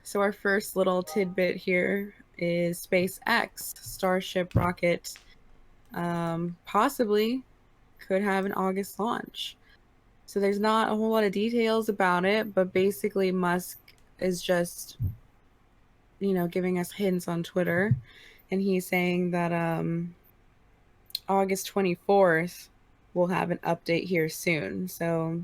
So our first little tidbit here is SpaceX Starship rocket possibly could have an August launch. So there's not a whole lot of details about it, but basically Musk is just, giving us hints on Twitter, and he's saying that August 24th we'll have an update here soon. So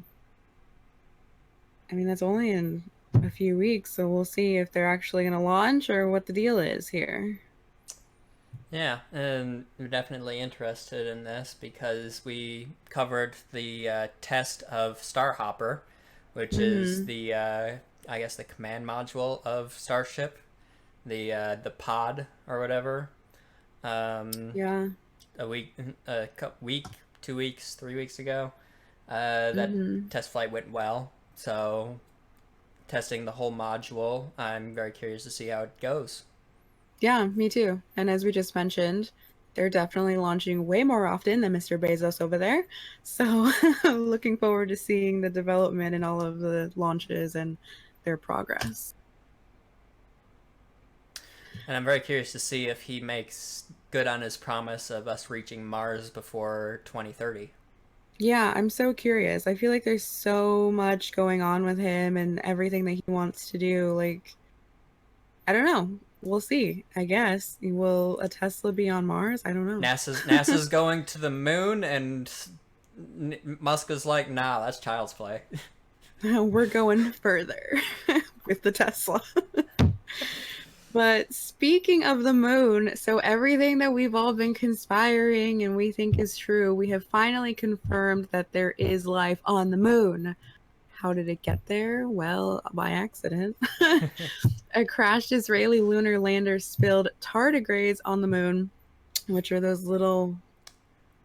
I mean that's only in a few weeks, so we'll see if they're actually going to launch or what the deal is here. Yeah, and I'm definitely interested in this because we covered the test of Starhopper, which is Mhm. the I guess the command module of Starship, the pod or whatever. Um, Yeah. a week, 2 weeks, 3 weeks ago, that Mhm. test flight went well. So testing the whole module, I'm very curious to see how it goes. Yeah, me too. And as we just mentioned, they're definitely launching way more often than Mr. Bezos over there. So looking forward to seeing the development and all of the launches and their progress. And I'm very curious to see if he makes good on his promise of us reaching Mars before 2030. Yeah, I'm so curious. I feel like there's so much going on with him and everything that he wants to do. Like, I don't know. We'll see, I guess. Will a Tesla be on Mars? I don't know. NASA's going to the moon, and Musk is like, nah, that's child's play. We're going further with the Tesla. But speaking of the moon, so everything that we've all been conspiring and we think is true, we have finally confirmed that there is life on the moon. How did it get there? Well, by accident. A crashed Israeli lunar lander spilled tardigrades on the moon, which are those little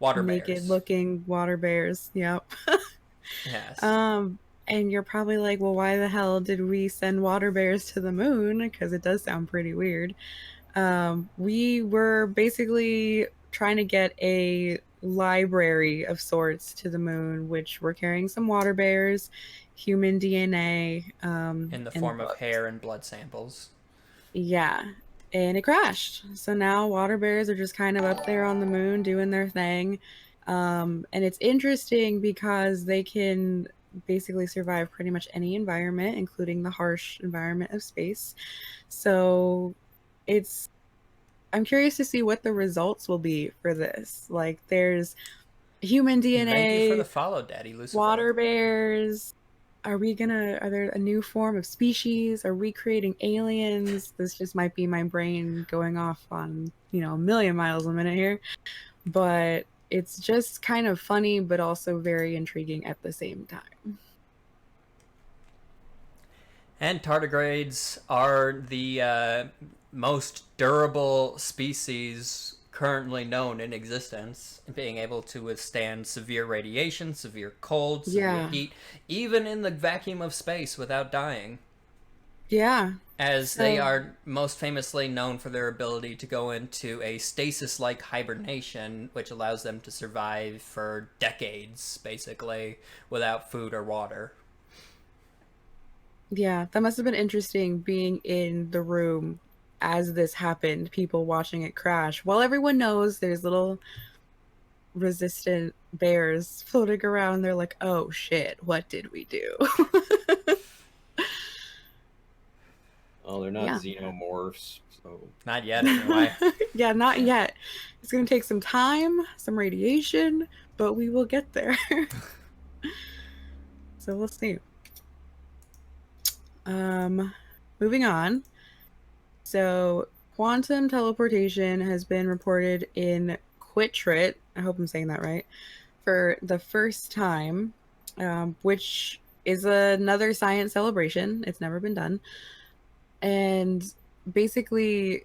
Water naked bears. looking water bears. Yep. Yes. Um, and you're probably like, well, why the hell did we send water bears to the moon? Because it does sound pretty weird. We were basically trying to get a library of sorts to the moon, which we're carrying some water bears, human DNA, In the and form of books. hair and blood samples. Yeah. And it crashed. So now water bears are just kind of up there on the moon doing their thing. And it's interesting because they can basically survive pretty much any environment, including the harsh environment of space. So it's I'm curious to see what the results will be for this. Like there's human Thank you for the DNA, follow, Daddy Lucifer. water bears. Are there a new form of species? Are we creating aliens? This just might be my brain going off on, a million miles a minute here. But it's just kind of funny, but also very intriguing at the same time. And tardigrades are the most durable species currently known in existence, being able to withstand severe radiation, severe cold, severe Yeah. heat, even in the vacuum of space without dying. Yeah. As they So, are most famously known for their ability to go into a stasis like hibernation, which allows them to survive for decades, basically, without food or water. yeah, that must have been interesting being in the room as this happened, people watching it crash. While everyone knows there's little resistant bears floating around, they're like, oh shit, what did we do? Oh, they're not Yeah. xenomorphs, so Not yet, anyway. Yeah, not yet. It's going to take some time, some radiation, but we will get there. So we'll see. Um, Moving on. So, quantum teleportation has been reported in Quitrit. I hope I'm saying that right. For the first time, which is another science celebration. It's never been done. And basically,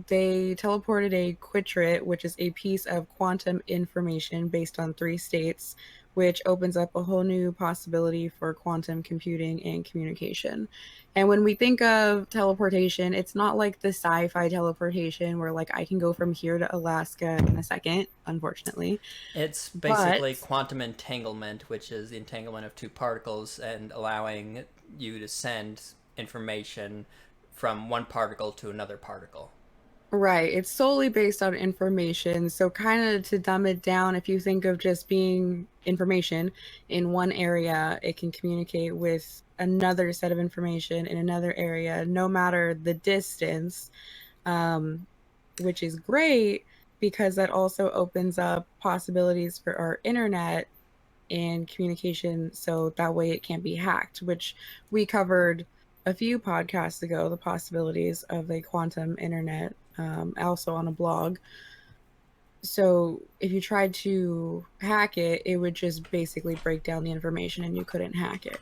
they teleported a quitrit, which is a piece of quantum information based on three states, which opens up a whole new possibility for quantum computing and communication. And when we think of teleportation, it's not like the sci-fi teleportation where like I can go from here to Alaska in a second, unfortunately. It's But basically quantum entanglement, which is the entanglement of two particles and allowing you to send information from one particle to another particle. Right. It's solely based on information. So, kind of to dumb it down, if you think of just being information in one area, it can communicate with another set of information in another area, no matter the distance, um, which is great because that also opens up possibilities for our internet and communication. So that way it can't be hacked, which we covered a few podcasts ago, the possibilities of a quantum internet, also on a blog. So if you tried to hack it, it would just basically break down the information and you couldn't hack it.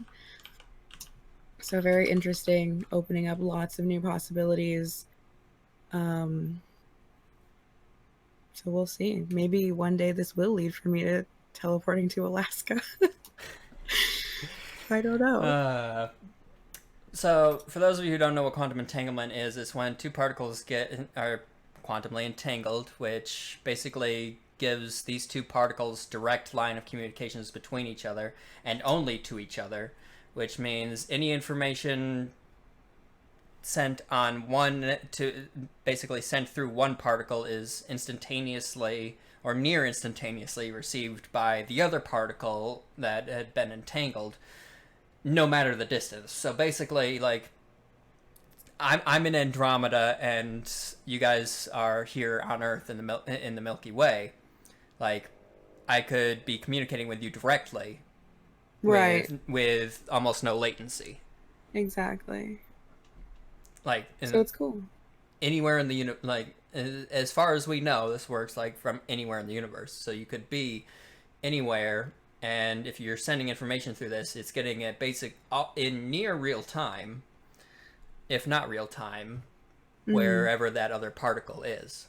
So very interesting, opening up lots of new possibilities. Um, so we'll see. Maybe one day this will lead for me to teleporting to Alaska. I don't know. So, for those of you who don't know what quantum entanglement is, it's when two particles are quantumly entangled, which basically gives these two particles direct line of communications between each other and only to each other, which means any information sent on one to basically sent through one particle is instantaneously or near instantaneously received by the other particle that had been entangled, no matter the distance. So basically, like, I'm in Andromeda, and you guys are here on Earth in the Milky Way. Like, I could be communicating with you directly, Right. with almost no latency. Exactly. Like, So it's cool. anywhere in the like, as far as we know, this works like from anywhere in the universe. So you could be anywhere, and if you're sending information through this, it's getting it basic in near real time, if not real time, wherever that other particle is.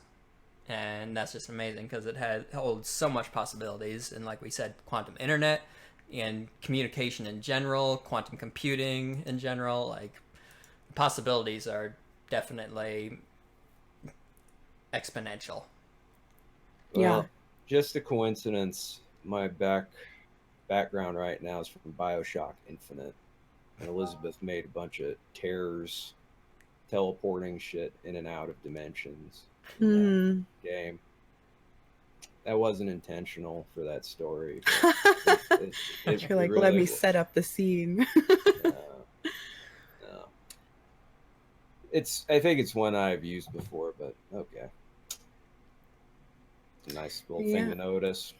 And that's just amazing because it holds so much possibilities. And like we said, quantum internet and communication in general, quantum computing in general, like, possibilities are definitely exponential. Well, Yeah. just a coincidence. My background right now is from BioShock Infinite, and Elizabeth made a bunch of terrors, teleporting shit in and out of dimensions in that game. That wasn't intentional for that story. You're like, let me set up the scene. No. I think it's one I've used before, but okay. It's a nice little thing to notice.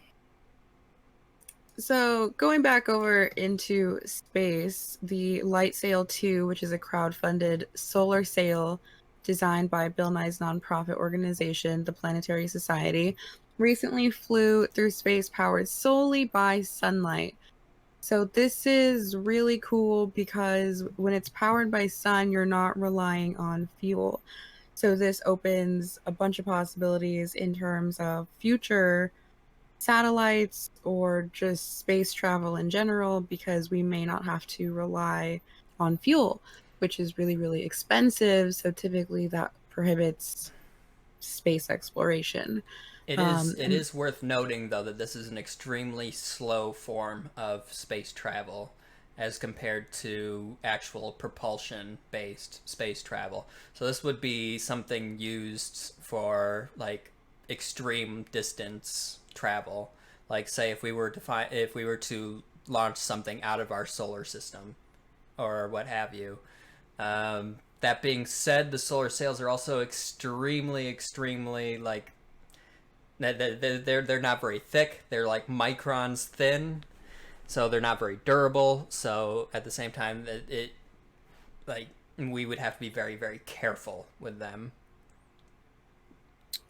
So going back over into space, the LightSail 2, which is a crowd-funded solar sail designed by Bill Nye's nonprofit organization, the Planetary Society, recently flew through space powered solely by sunlight. So this is really cool because when it's powered by sun, you're not relying on fuel. So this opens a bunch of possibilities in terms of future satellites or just space travel in general, because we may not have to rely on fuel, which is really, really expensive. So typically that prohibits space exploration. It is worth noting, though, that this is an extremely slow form of space travel as compared to actual propulsion-based space travel. So this would be something used for, like, extreme distance travel. Like, say if we were to launch something out of our solar system or what have you. That being said, the solar sails are also extremely, like, they're not very thick. They're like microns thin, so they're not very durable. So at the same time, it like, we would have to be very, very careful with them.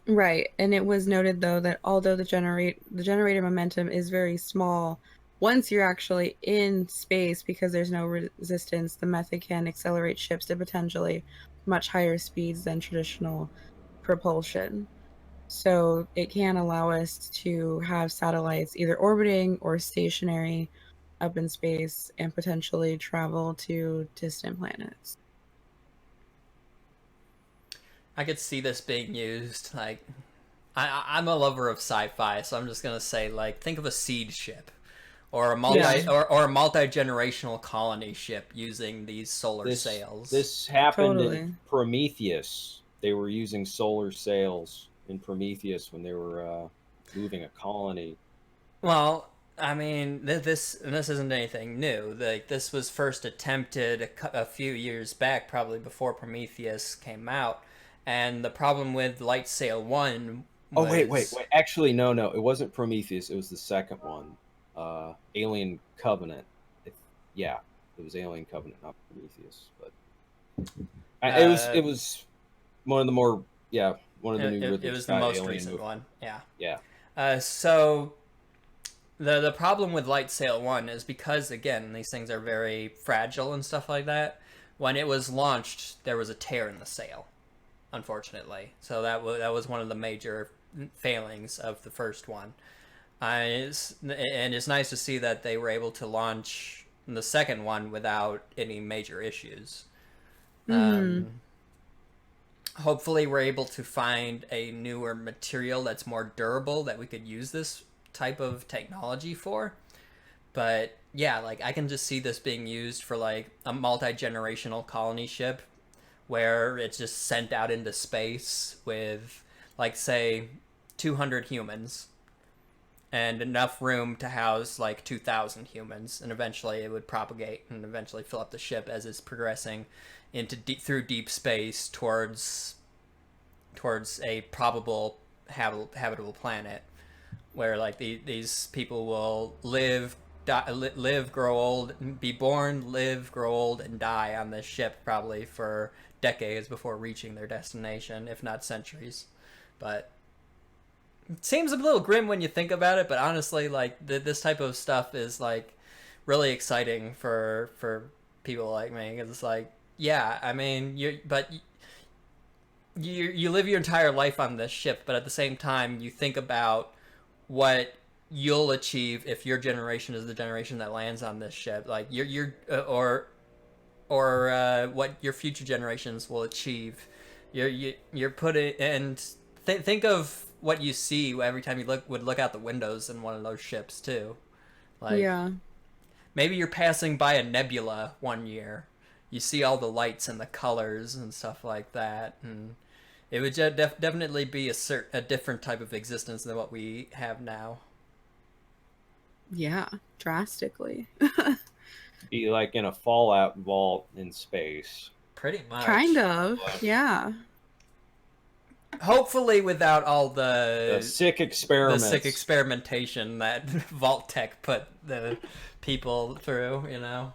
Right. And it was noted, though, that although the generator momentum is very small, once you're actually in space, because there's no resistance, the method can accelerate ships to potentially much higher speeds than traditional propulsion. So it can allow us to have satellites either orbiting or stationary up in space and potentially travel to distant planets. I could see this being used. Like, I'm a lover of sci-fi, so I'm just gonna say, like, think of a seed ship, or a Yeah. or a multi-generational colony ship using these solar This sails. this happened in Totally. Prometheus. They were using solar sails in Prometheus when they were moving a colony. Well, I mean, this isn't anything new. Like this was first attempted a few years back, probably before Prometheus came out. And the problem with Light Sail One Oh wait, wait, was, wait. Actually, no, no. It wasn't Prometheus. It was the second one. Alien Covenant. If, yeah, it was Alien Covenant, not Prometheus. But uh, it was one of the more yeah one of the new it Ridley was the Scott most alien recent movies. one. Yeah. Yeah. So the problem with Light Sail One is because again these things are very fragile and stuff like that. When it was launched, there was a tear in the sail, unfortunately. So that was one of the major failings of the first one. And it's nice to see that they were able to launch the second one without any major issues. Mm-hmm. Hopefully, we're able to find a newer material that's more durable that we could use this type of technology for. But yeah, like I can just see this being used for like a multi-generational colony ship where it's just sent out into space with like say 200 humans and enough room to house like 2,000 humans, and eventually it would propagate and eventually fill up the ship as it's progressing into through deep space towards a probable habitable planet where like these people will live, grow old, be born, live, grow old, and die on this ship probably for decades before reaching their destination, if not centuries. But it seems a little grim when you think about it. But honestly, like this type of stuff is like really exciting for people like me. It's like, yeah, I mean, you live your entire life on this ship, but at the same time, you think about what you'll achieve if your generation is the generation that lands on this ship. Like or what your future generations will achieve. You're putting and think of what you see every time you look out the windows in one of those ships too. Like Yeah. maybe you're passing by a nebula one year. You see all the lights and the colors and stuff like that, and it would definitely be a different type of existence than what we have now. Yeah. Drastically. Be like in a Fallout vault in space. Pretty much. Kind of. Yeah. Hopefully, without all The sick the experiments. sick experimentation that Vault Tech put the people through, you know.